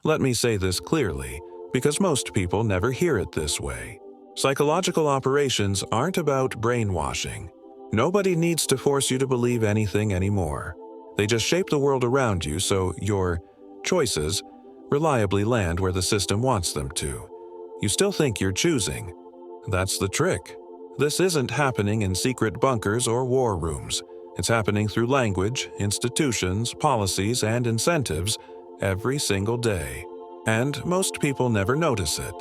Let me say this clearly, because most people never hear it this way. Psychological operations aren't about brainwashing. Nobody needs to force you to believe anything anymore. They just shape the world around you so your choices reliably land where the system wants them to. You still think you're choosing. That's the trick. This isn't happening in secret bunkers or war rooms. It's happening through language, institutions, policies, and incentives every single day. And most people never notice it.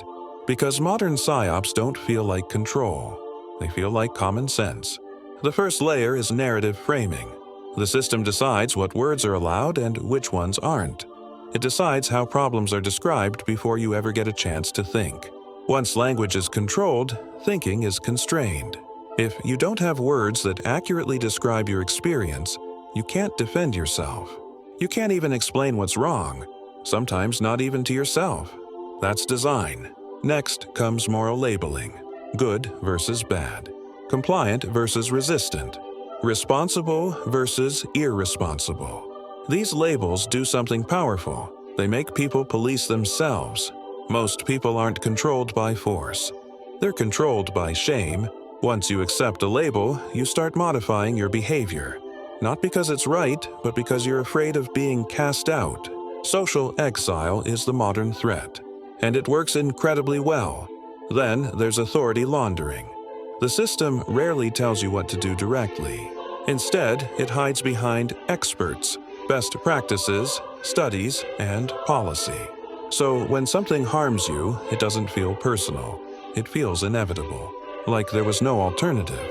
Because modern psyops don't feel like control. They feel like common sense. The first layer is narrative framing. The system decides what words are allowed and which ones aren't. It decides how problems are described before you ever get a chance to think. Once language is controlled, thinking is constrained. If you don't have words that accurately describe your experience, you can't defend yourself. You can't even explain what's wrong, sometimes not even to yourself. That's design. Next comes moral labeling. Good versus bad. Compliant versus resistant. Responsible versus irresponsible. These labels do something powerful. They make people police themselves. Most people aren't controlled by force. They're controlled by shame. Once you accept a label, you start modifying your behavior. Not because it's right, but because you're afraid of being cast out. Social exile is the modern threat, and it works incredibly well. Then there's authority laundering. The system rarely tells you what to do directly. Instead, it hides behind experts, best practices, studies, and policy. So when something harms you, it doesn't feel personal. It feels inevitable, like there was no alternative,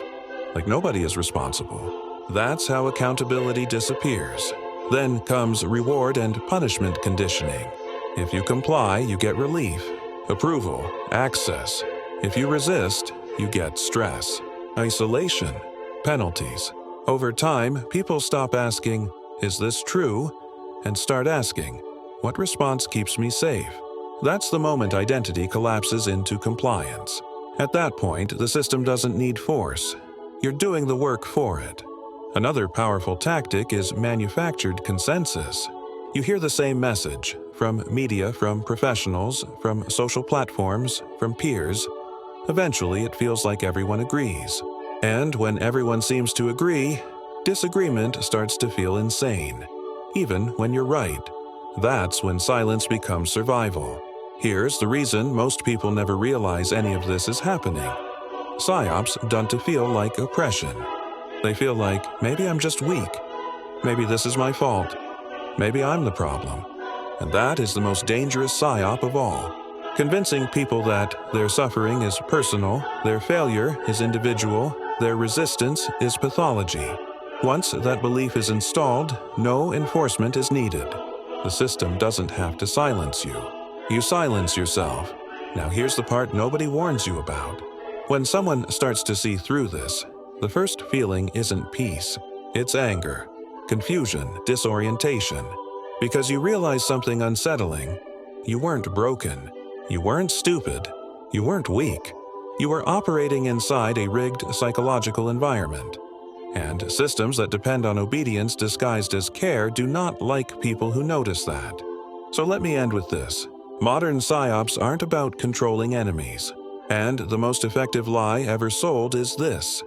like nobody is responsible. That's how accountability disappears. Then comes reward and punishment conditioning. If you comply, you get relief, approval, access. If you resist, you get stress, isolation, penalties. Over time, people stop asking, "Is this true?" and start asking, "What response keeps me safe?" That's the moment identity collapses into compliance. At that point, the system doesn't need force. You're doing the work for it. Another powerful tactic is manufactured consensus. You hear the same message from media, from professionals, from social platforms, from peers. Eventually, it feels like everyone agrees. And when everyone seems to agree, disagreement starts to feel insane, even when you're right. That's when silence becomes survival. Here's the reason most people never realize any of this is happening. Psyops done to feel like oppression. They feel like, maybe I'm just weak. Maybe this is my fault. Maybe I'm the problem. And that is the most dangerous psyop of all. Convincing people that their suffering is personal, their failure is individual, their resistance is pathology. Once that belief is installed, no enforcement is needed. The system doesn't have to silence you. You silence yourself. Now here's the part nobody warns you about. When someone starts to see through this, the first feeling isn't peace. It's anger, confusion, disorientation. Because you realize something unsettling. You weren't broken. You weren't stupid. You weren't weak. You were operating inside a rigged psychological environment. And systems that depend on obedience disguised as care do not like people who notice that. So let me end with this. Modern psyops aren't about controlling enemies. And the most effective lie ever sold is this.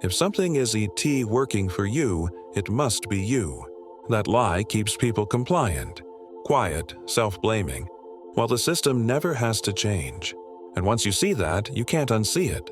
If something is ET working for you, it must be you. That lie keeps people compliant, quiet, self-blaming, while the system never has to change. And once you see that, you can't unsee it.